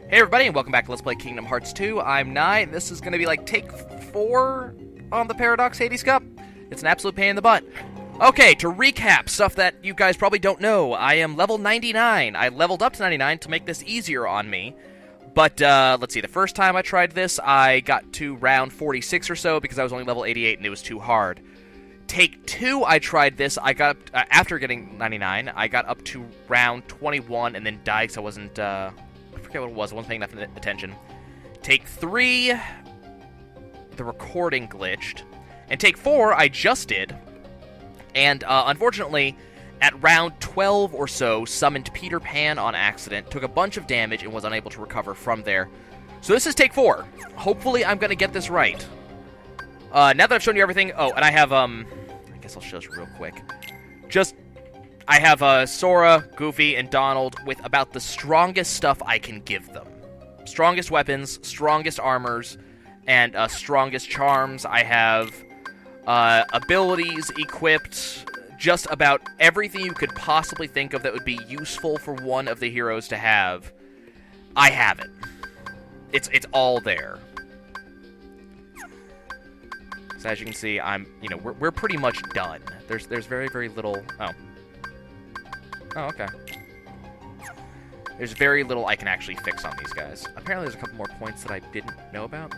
Hey everybody, and welcome back to Let's Play Kingdom Hearts 2. I'm Nye, and this is going to be like take 4 on the Paradox Hades Cup. It's an absolute pain in the butt. Okay, to recap, stuff that you guys probably don't know, I am level 99. I leveled up to 99 to make this easier on me. But, let's see, the first time I tried this, I got to round 46 or so because I was only level 88 and it was too hard. Take 2, I tried this, I got up, after getting 99, I got up to round 21 and then died because I wasn't, I forget what it was, I wasn't paying enough attention. Take 3, the recording glitched. And take 4, I just did. And, unfortunately, at round 12 or so, summoned Peter Pan on accident, took a bunch of damage, and was unable to recover from there. So this is take 4. Hopefully I'm going to get this right. Now that I've shown you everything... Oh, and I have, I guess I'll show this real quick. I have, Sora, Goofy, and Donald with about the strongest stuff I can give them. Strongest weapons, strongest armors, and, strongest charms. I have, abilities equipped, just about everything you could possibly think of that would be useful for one of the heroes to have. I have it. It's all there. So as you can see, we're pretty much done. There's very, very little... Oh, okay. There's very little I can actually fix on these guys. Apparently there's a couple more points that I didn't know about.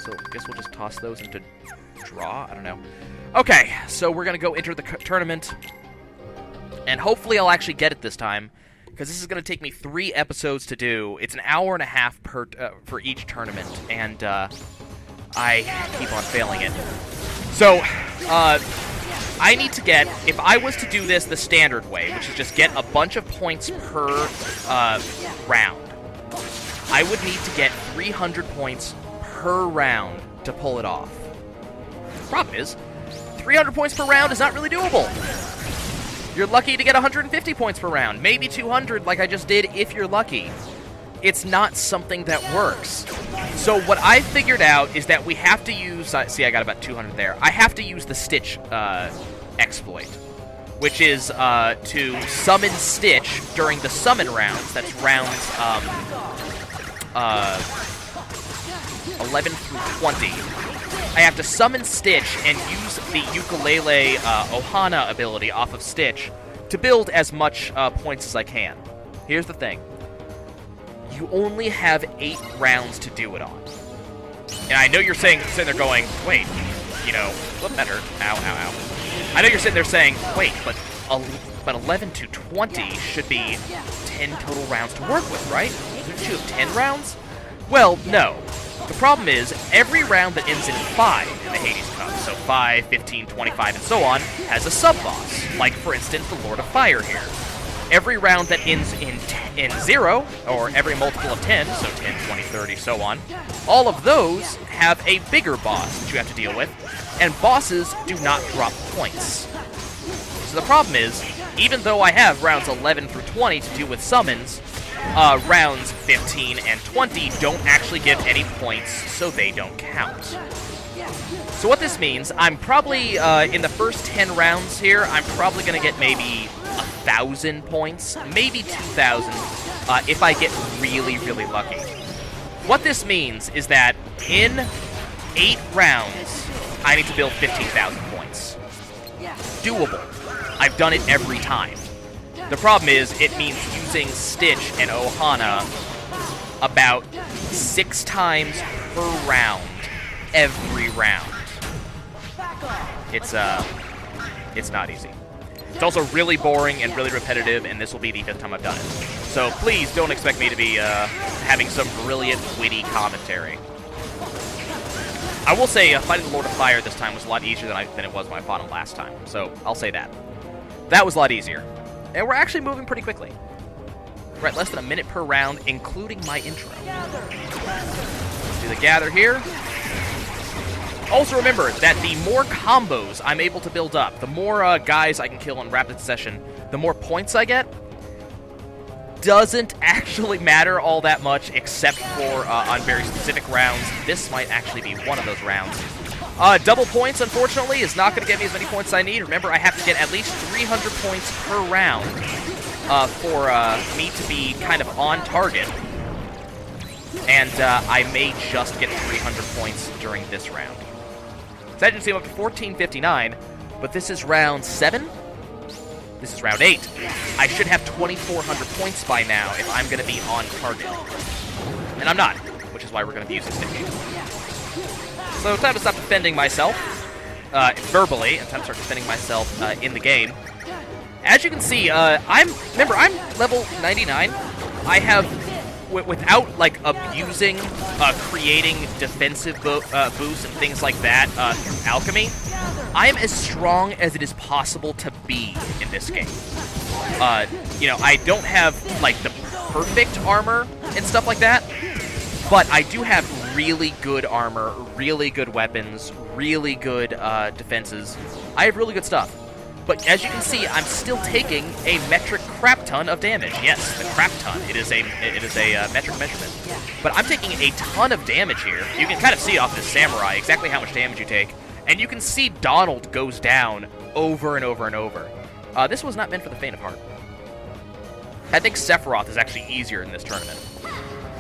So I guess we'll just toss those into draw? I don't know. Okay, so we're going to go enter the tournament. And hopefully I'll actually get it this time. Because this is going to take me 3 episodes to do. It's an hour and a half for each tournament. And I keep on failing it. So, I need to get, if I was to do this the standard way, which is just get a bunch of points per round, I would need to get 300 points per round to pull it off. The problem is, 300 points per round is not really doable. You're lucky to get 150 points per round, maybe 200 like I just did if you're lucky. It's not something that works. So what I figured out is that we have to use... see, I got about 200 there. I have to use the Stitch exploit, which is to summon Stitch during the summon rounds. That's rounds 11 through 20. I have to summon Stitch and use the Ukulele Ohana ability off of Stitch to build as much points as I can. Here's the thing. You only have 8 rounds to do it on. And I know you're sitting there going, wait, what better? Ow, ow, ow. I know you're sitting there saying, wait, but 11 to 20 should be 10 total rounds to work with, right? Don't you have 10 rounds? Well, no. The problem is, every round that ends in 5 in the Hades Cup, so 5, 15, 25, and so on, has a sub-boss. Like, for instance, the Lord of Fire here. Every round that ends in 0, or every multiple of 10, so 10, 20, 30, so on, all of those have a bigger boss that you have to deal with, and bosses do not drop points. So the problem is, even though I have rounds 11 through 20 to deal with summons, rounds 15 and 20 don't actually give any points, so they don't count. So what this means, I'm probably, in the first 10 rounds here, I'm probably going to get maybe 1,000 points, maybe 2,000, if I get really, really lucky. What this means is that in 8 rounds, I need to build 15,000 points. Doable. I've done it every time. The problem is, it means using Stitch and Ohana about 6 times per round, every round. It's not easy. It's also really boring and really repetitive, and this will be the 5th time I've done it. So please don't expect me to be having some brilliant, witty commentary. I will say fighting the Lord of Fire this time was a lot easier than it was when I fought him last time, so I'll say that. That was a lot easier. And we're actually moving pretty quickly. We're at less than a minute per round, including my intro. Let's do the gather here. Also remember that the more combos I'm able to build up, the more guys I can kill in rapid succession, the more points I get. Doesn't actually matter all that much, except for on very specific rounds. This might actually be one of those rounds. Double points, unfortunately, is not going to get me as many points as I need. Remember, I have to get at least 300 points per round for me to be kind of on target. and I may just get 300 points during this round. So as you can see, I'm up to 1459, but this is round 7. This is round 8. I should have 2,400 points by now if I'm going to be on target. And I'm not, which is why we're going to be using Stitch. So time to stop defending myself, verbally, and time to start defending myself in the game. As you can see, I'm level 99. I have, without like abusing, creating defensive boosts and things like that through alchemy, I am as strong as it is possible to be in this game. You know, I don't have like the perfect armor and stuff like that, but I do have really good armor, really good weapons, really good defenses. I have really good stuff. But as you can see, I'm still taking a metric crap ton of damage. Yes, the crap ton. It is a metric measurement. But I'm taking a ton of damage here. You can kind of see off this samurai exactly how much damage you take. And you can see Donald goes down over and over and over. This was not meant for the faint of heart. I think Sephiroth is actually easier in this tournament.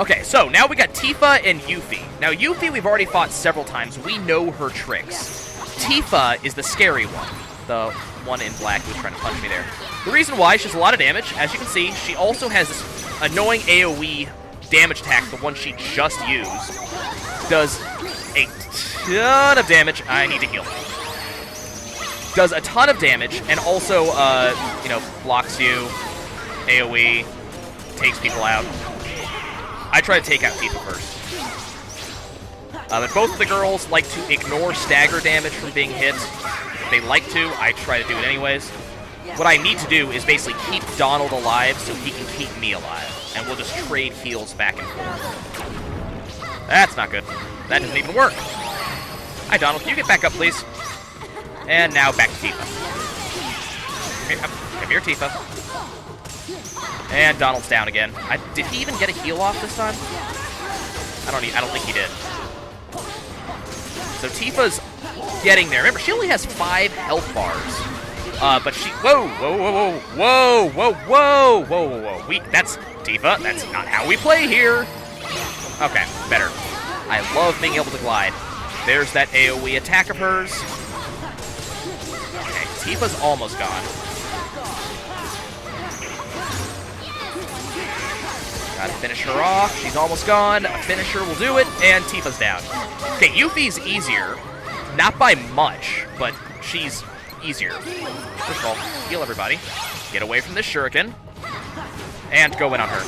Okay, so now we got Tifa and Yuffie. Now, Yuffie we've already fought several times. We know her tricks. Tifa is the scary one. The one in black who's trying to punch me there. The reason why, she has a lot of damage. As you can see, she also has this annoying AoE damage attack, the one she just used. Does a ton of damage. I need to heal. Does a ton of damage, and also, you know, blocks you, AoE, takes people out. I try to take out Tifa first. But both of the girls like to ignore stagger damage from being hit. If they like to, I try to do it anyways. What I need to do is basically keep Donald alive so he can keep me alive. And we'll just trade heals back and forth. That's not good. That doesn't even work. Hi, Donald. Can you get back up, please? And now back to Tifa. Come here, Tifa. And Donald's down again. Did he even get a heal off this time? I don't think he did. So Tifa's getting there. Remember, she only has 5 health bars. But she... Whoa, whoa, whoa, whoa, whoa, whoa, whoa, whoa, whoa. That's... Tifa, that's not how we play here. Okay, better. I love being able to glide. There's that AoE attack of hers. Okay, Tifa's almost gone. Gotta finish her off. She's almost gone. A finisher will do it, and Tifa's down. Okay, Yuffie's easier. Not by much, but she's easier. First of all, heal everybody. Get away from this shuriken. And go in on her.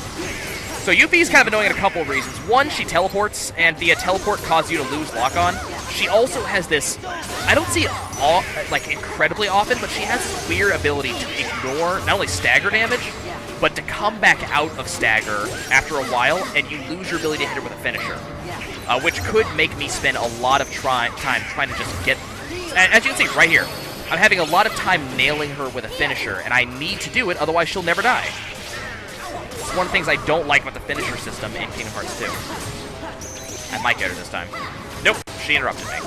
So Yuffie's kind of annoying in a couple of reasons. One, she teleports, and the teleport causes you to lose lock-on. She also has this... I don't see it all, like, incredibly often, but she has this weird ability to ignore not only stagger damage, but to come back out of stagger after a while, and you lose your ability to hit her with a finisher. Which could make me spend a lot of time trying to just get... As you can see, right here, I'm having a lot of time nailing her with a finisher, and I need to do it, otherwise she'll never die. It's one of the things I don't like about the finisher system in Kingdom Hearts 2. I might get her this time. Nope, she interrupted me.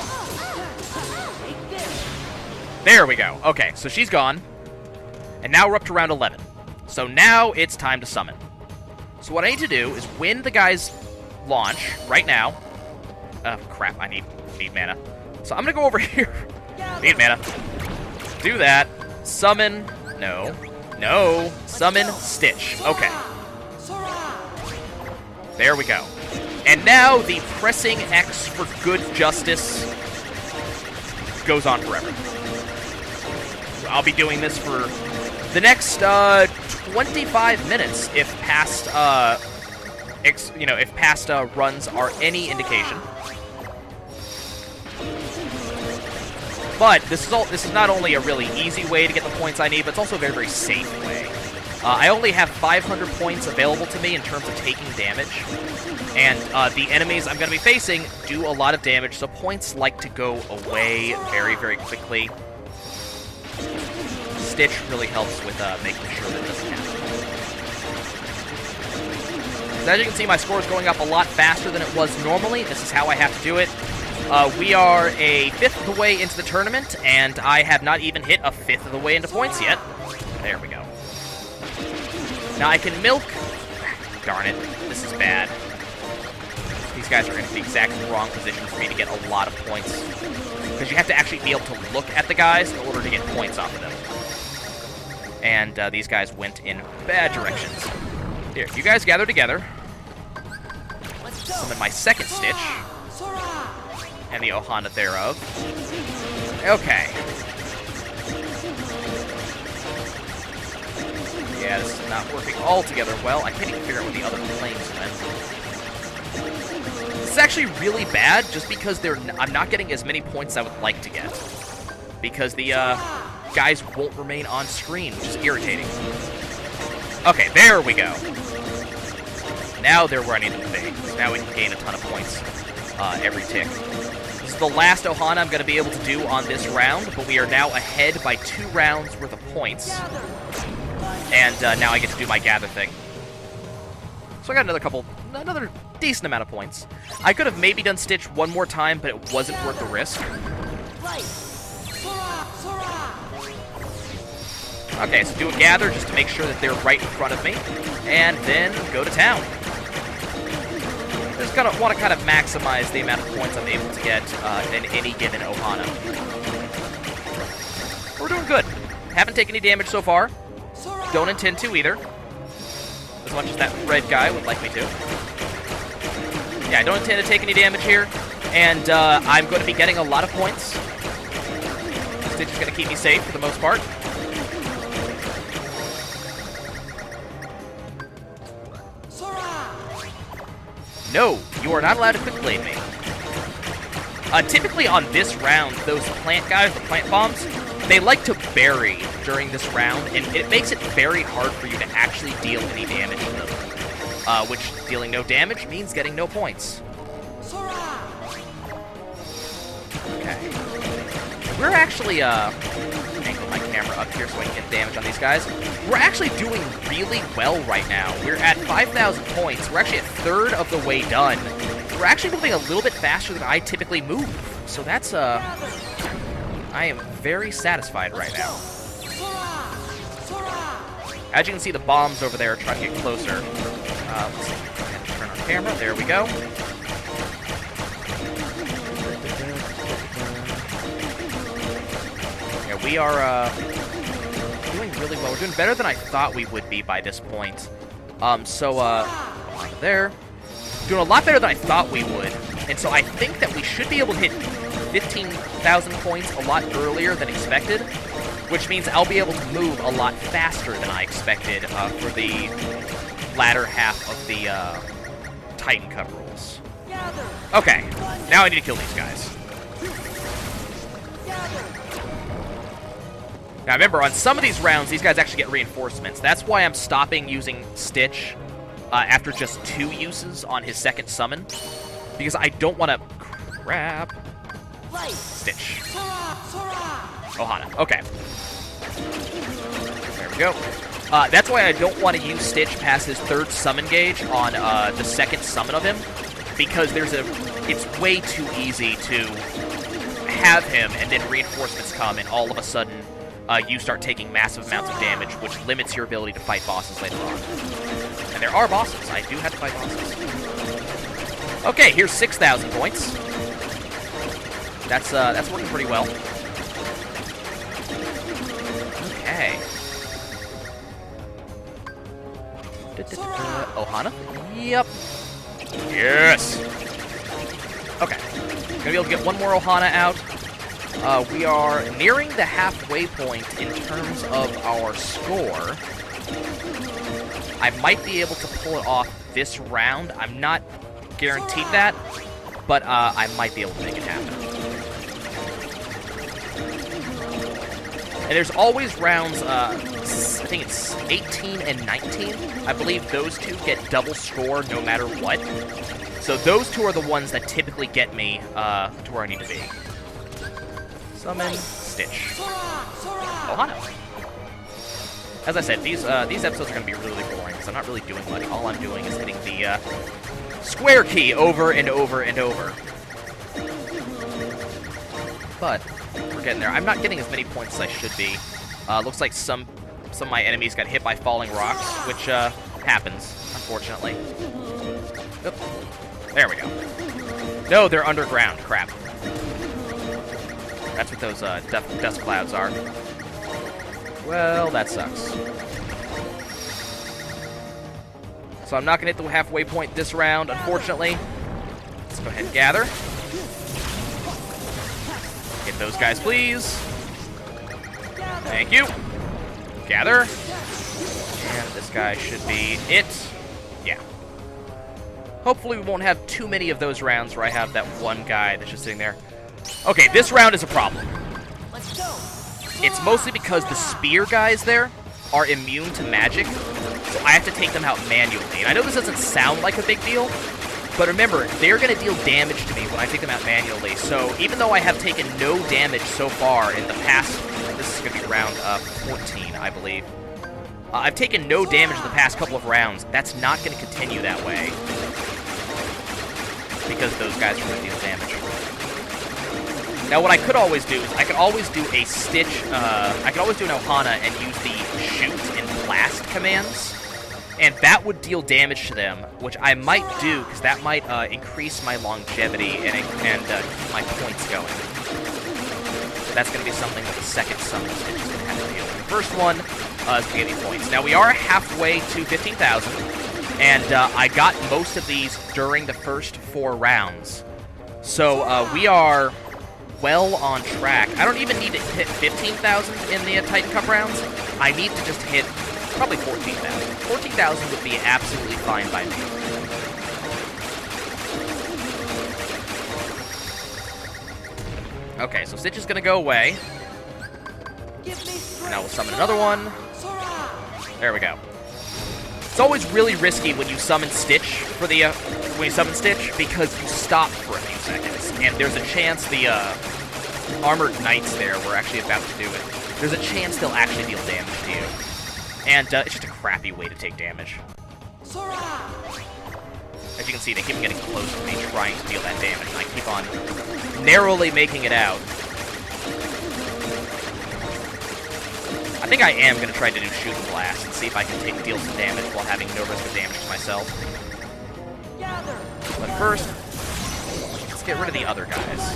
There we go. Okay, so she's gone. And now we're up to round 11. So now it's time to summon. So what I need to do is when the guys launch, right now... Oh, crap, I need mana. So I'm gonna go over here. Need mana. Do that. Summon... No. No. Summon Stitch. Okay. There we go. And now the pressing X for good justice goes on forever. So I'll be doing this for the next 25 minutes if past runs are any indication. But this is not only a really easy way to get the points I need, but it's also a very, very safe way. I only have 500 points available to me in terms of taking damage, and the enemies I'm going to be facing do a lot of damage, so points like to go away very, very quickly. Stitch really helps with making sure that doesn't happen. So as you can see, my score is going up a lot faster than it was normally. This is how I have to do it. We are a fifth of the way into the tournament, and I have not even hit a fifth of the way into points yet. There we go. Now I can milk... Darn it, this is bad. these guys are in the exact wrong position for me to get a lot of points. Because you have to actually be able to look at the guys in order to get points off of them. And these guys went in bad directions. Here, you guys gather together. Summon my second Stitch. And the Ohana thereof. Okay. Yeah, this is not working altogether well. I can't even figure out what the other flames meant. This is actually really bad, just because I'm not getting as many points as I would like to get. Because the guys won't remain on screen, which is irritating. Okay, there we go. Now they're where I need them to be. Now we can gain a ton of points every tick. This is the last Ohana I'm going to be able to do on this round, but we are now ahead by 2 rounds worth of points. And now I get to do my gather thing. So I got another decent amount of points. I could have maybe done Stitch one more time, but it wasn't worth the risk. Okay, so do a gather just to make sure that they're right in front of me, and then go to town. Just want to kind of maximize the amount of points I'm able to get in any given Ohana. We're doing good. Haven't taken any damage so far. Don't intend to either. As much as that red guy would like me to. Yeah, I don't intend to take any damage here. And I'm going to be getting a lot of points. Stitch is going to keep me safe for the most part. No, you are not allowed to quick blade me. Typically on this round, those plant guys, the plant bombs, they like to bury during this round, and it makes it very hard for you to actually deal any damage to them. Which, dealing no damage means getting no points. Okay. We're actually, angle my camera up here so I can get damage on these guys. We're actually doing really well right now. We're at 5,000 points. We're actually a third of the way done. We're actually moving a little bit faster than I typically move. So that's, I am very satisfied right now. As you can see, the bombs over there are trying to get closer. Let's turn on camera. There we go. Yeah, we are doing really well. We're doing better than I thought we would be by this point. There. Doing a lot better than I thought we would. And so I think that we should be able to hit 15,000 points a lot earlier than expected, which means I'll be able to move a lot faster than I expected for the latter half of the Titan Cup rules. Okay, now I need to kill these guys. Now remember, on some of these rounds, these guys actually get reinforcements. That's why I'm stopping using Stitch after just 2 uses on his second summon, because I don't want to... Crap. Stitch. Ohana. Okay. There we go. That's why I don't want to use Stitch past his 3rd summon gauge on the second summon of him, because it's way too easy to have him and then reinforcements come and all of a sudden you start taking massive amounts of damage, which limits your ability to fight bosses later on. And there are bosses. I do have to fight bosses. Okay, here's 6,000 points. That's working pretty well. Okay. Ohana? Yep. Yes! Okay. Gonna be able to get one more Ohana out. We are nearing the halfway point in terms of our score. I might be able to pull it off this round. I'm not guaranteed that, but I might be able to make it happen. And there's always rounds, I think it's 18 and 19. I believe those two get double score no matter what. So those two are the ones that typically get me to where I need to be. Summon, Stitch. Ohana. As I said, these episodes are going to be really boring because I'm not really doing much. All I'm doing is hitting the square key over and over and over. But we're getting there. I'm not getting as many points as I should be. Looks like some of my enemies got hit by falling rocks, which happens, unfortunately. Oop. There we go. No, they're underground. Crap. That's what those dust clouds are. Well, that sucks. So I'm not going to hit the halfway point this round, unfortunately. Let's go ahead and gather. Hit those guys, please. Thank you. Gather. And this guy should be it. Yeah. Hopefully we won't have too many of those rounds where I have that one guy that's just sitting there. Okay, this round is a problem. It's mostly because the spear guys there are immune to magic, so I have to take them out manually. And I know this doesn't sound like a big deal, but remember, they're going to deal damage to me when I take them out manually. So even though I have taken no damage so far in the past, this is going to be round 14, I believe. I've taken no damage in the past couple of rounds. That's not going to continue that way, because those guys are going to deal damage. Now, what I could always do is I could always do a Stitch, I could always do an Ohana and use the Shoot and Blast commands, and that would deal damage to them, which I might do, because that might increase my longevity and keep my points going. So that's going to be something that the second Summon Stitch is going to have to deal with. The first one is going to give me points. Now, we are halfway to 15,000, and I got most of these during the first 4 rounds. So we are well on track. I don't even need to hit 15,000 in the Titan Cup rounds. I need to just hit probably 14,000. 14,000 would be absolutely fine by me. Okay, so Stitch is going to go away. Now we'll summon another one. There we go. It's always really risky when you summon Stitch because you stop for a few seconds, and there's a chance the armored knights there were actually about to do it. There's a chance they'll actually deal damage to you, and it's just a crappy way to take damage. As you can see, they keep getting close to me trying to deal that damage, and I keep on narrowly making it out. I think I am going to try to do Shoot and Blast and see if I can deal some damage while having no risk of damage to myself. But first, let's get rid of the other guys.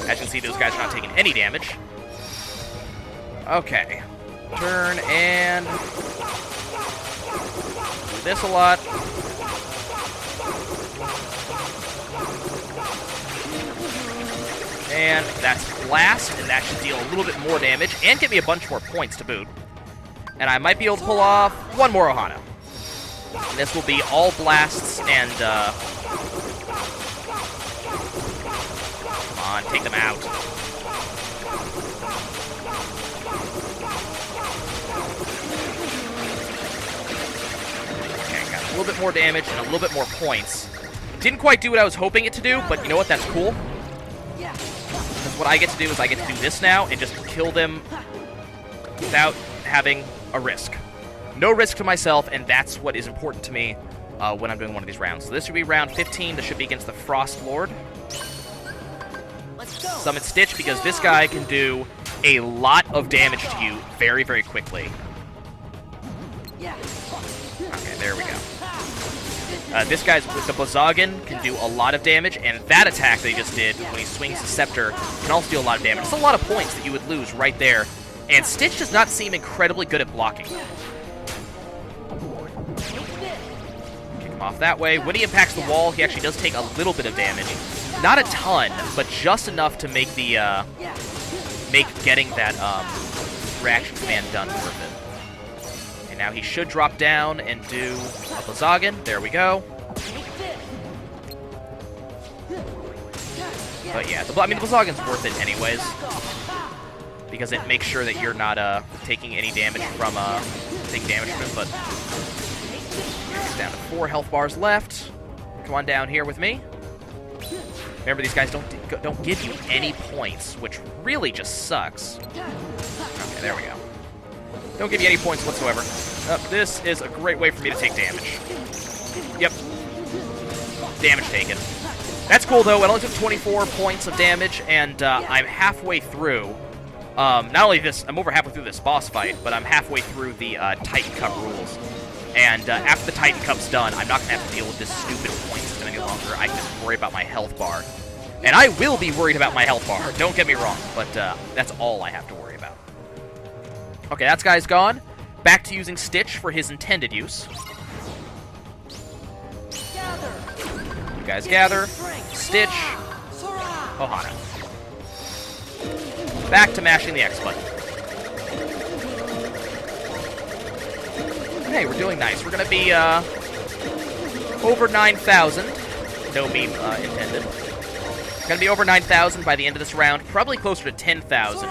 As you can see, those guys are not taking any damage. Okay. Turn and do this a lot. And that's Blast, and that should deal a little bit more damage, and give me a bunch more points to boot. And I might be able to pull off one more Ohana. And this will be all Blasts, and, come on, take them out. Okay, got a little bit more damage and a little bit more points. Didn't quite do what I was hoping it to do, but you know what, that's cool. Because what I get to do is I get to do this now and just kill them without having a risk. No risk to myself, and that's what is important to me when I'm doing one of these rounds. So this should be round 15. This should be against the Frost Lord. Summon Stitch, because this guy can do a lot of damage to you very, very quickly. Okay, there we go. This guy's with the Blazzagan can do a lot of damage, and that attack that he just did when he swings the Scepter can also do a lot of damage. It's a lot of points that you would lose right there, and Stitch does not seem incredibly good at blocking. Kick him off that way. When he impacts the wall, he actually does take a little bit of damage. Not a ton, but just enough to make the make getting that reaction command done worth it. And now he should drop down and do a Blazzagan. There we go. But yeah, the Blazzagan's worth it anyways, because it makes sure that you're not taking any damage from him. But he's down to 4 health bars left. Come on down here with me. Remember, these guys don't give you any points, which really just sucks. Okay, there we go. Don't give you any points whatsoever. This is a great way for me to take damage. Yep. Damage taken. That's cool, though. It only took 24 points of damage, and I'm halfway through. Not only this, I'm over halfway through this boss fight, but I'm halfway through the Titan Cup rules. And after the Titan Cup's done, I'm not going to have to deal with this stupid point system any longer. I can just worry about my health bar. And I will be worried about my health bar, don't get me wrong, but that's all I have to worry about. Okay, that guy's gone. Back to using Stitch for his intended use. You guys gather. Stitch. Ohana. Back to mashing the X button. Hey, we're doing nice. We're going to be over 9,000. No meme intended. Going to be over 9,000 by the end of this round. Probably closer to 10,000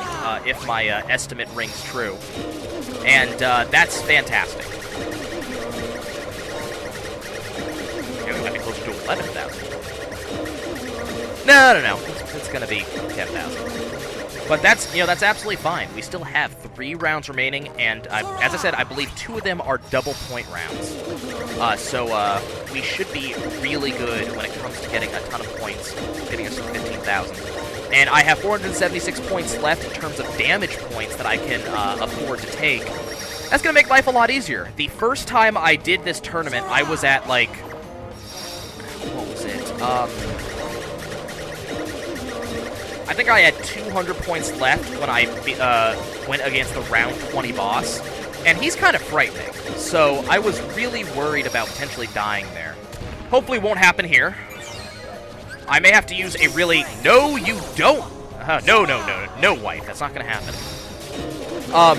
if my estimate rings true. And that's fantastic. Yeah, we might be closer to 11,000. No. It's going to be 10,000. But that's absolutely fine. We still have 3 rounds remaining, and as I said, I believe 2 of them are double point rounds. So we should be really good when it comes to getting a ton of points, getting us to 15,000. And I have 476 points left in terms of damage points that I can afford to take. That's going to make life a lot easier. The first time I did this tournament, I was at, like... What was it? I think I had 200 points left when I went against the round 20 boss, and he's kind of frightening, so I was really worried about potentially dying there. Hopefully it won't happen here. I may have to use a really... No, you don't! No, wife, that's not going to happen. I'm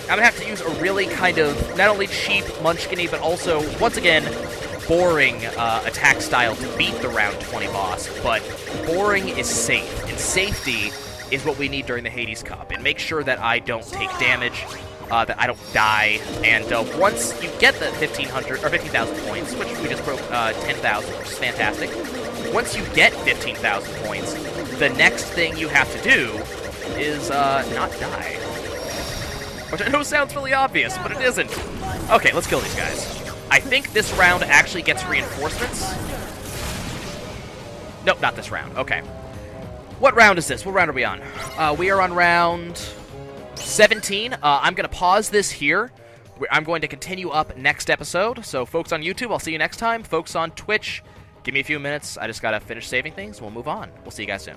going to have to use a really kind of, not only cheap, munchkin-y, but also, once again, boring attack style to beat the round 20 boss, but boring is safe, and safety is what we need during the Hades Cup, and make sure that I don't take damage, that I don't die, and once you get the 1,500, or 15,000 points, which we just broke 10,000, which is fantastic, once you get 15,000 points, the next thing you have to do is not die. Which I know sounds really obvious, but it isn't. Okay, let's kill these guys. I think this round actually gets reinforcements. Nope, not this round. Okay. What round is this? What round are we on? We are on round 17. I'm going to pause this here. I'm going to continue up next episode. So, folks on YouTube, I'll see you next time. Folks on Twitch, give me a few minutes. I just got to finish saving things. We'll move on. We'll see you guys soon.